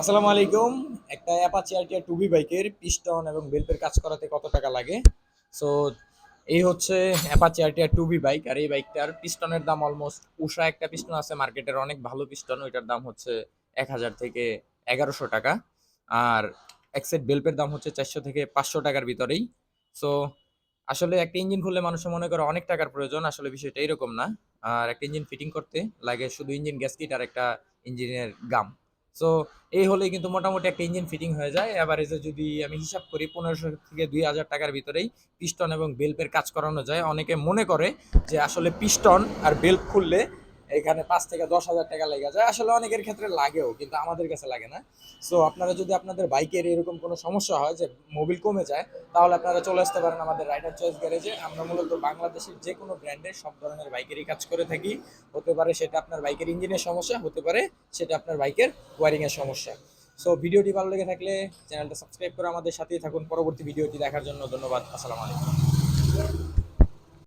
আসসালামু আলাইকুম। একটা অ্যাপাচি আরটিআর টুবি বাইকের পিস্টন এবং বেল্টের কাজ করাতে কত টাকা লাগে? সো এই হচ্ছে অ্যাপাচি আরটিআর টুবি বাইক। আর এই বাইকটার পিস্টনের দাম অলমোস্ট উষা একটা পিস্টন আছে মার্কেটের অনেক ভালো পিস্টন, ওইটার দাম হচ্ছে ১,০০০ থেকে ১১০০ টাকা। আর এক সেট বেল্টের দাম হচ্ছে ৪০০ থেকে ৫০০ টাকার ভিতরেই। সো আসলে একটা ইঞ্জিন খুললে মানুষের মনে করে অনেক টাকার প্রয়োজন, আসলে বিষয়টা এরকম না। আর একটা ইঞ্জিন ফিটিং করতে লাগে শুধু ইঞ্জিন গ্যাসকিট আর একটা ইঞ্জিনের গাম। সো এই হলেই কিন্তু মোটামুটি একটা ইঞ্জিন ফিটিং হয়ে যায়। এভারেজে যদি আমি হিসাব করি ১৫০০ থেকে ২,০০০ টাকার ভিতরেই পিস্টন এবং বেল্টের কাজ করানো যায়। অনেকে মনে করে যে আসলে পিস্টন আর বেল্ট খুললে এখানে ৫ থেকে ১০,০০০ টাকা লেগে যায়। আসলে অনেকের ক্ষেত্রে লাগেও, কিন্তু আমাদের কাছে লাগে না। সো আপনারা যদি আপনাদের বাইকের এরকম কোনো সমস্যা হয় যে মোবিল কমে যায়, তাহলে আপনারা চলে আসতে পারেন আমাদের রাইডার চয়েস গ্যারেজে। আমরা মূলত বাংলাদেশের যে কোনো ব্র্যান্ডের সব ধরনের বাইকেরই কাজ করে থাকি। হতে পারে সেটা আপনার বাইকের ইঞ্জিনের সমস্যা, হতে পারে সেটা আপনার বাইকের ওয়ারিংয়ের সমস্যা। সো ভিডিওটি ভালো লেগে থাকলে চ্যানেলটা সাবস্ক্রাইব করে আমাদের সাথেই থাকুন। পরবর্তী ভিডিওটি দেখার জন্য ধন্যবাদ। আসসালামু আলাইকুম।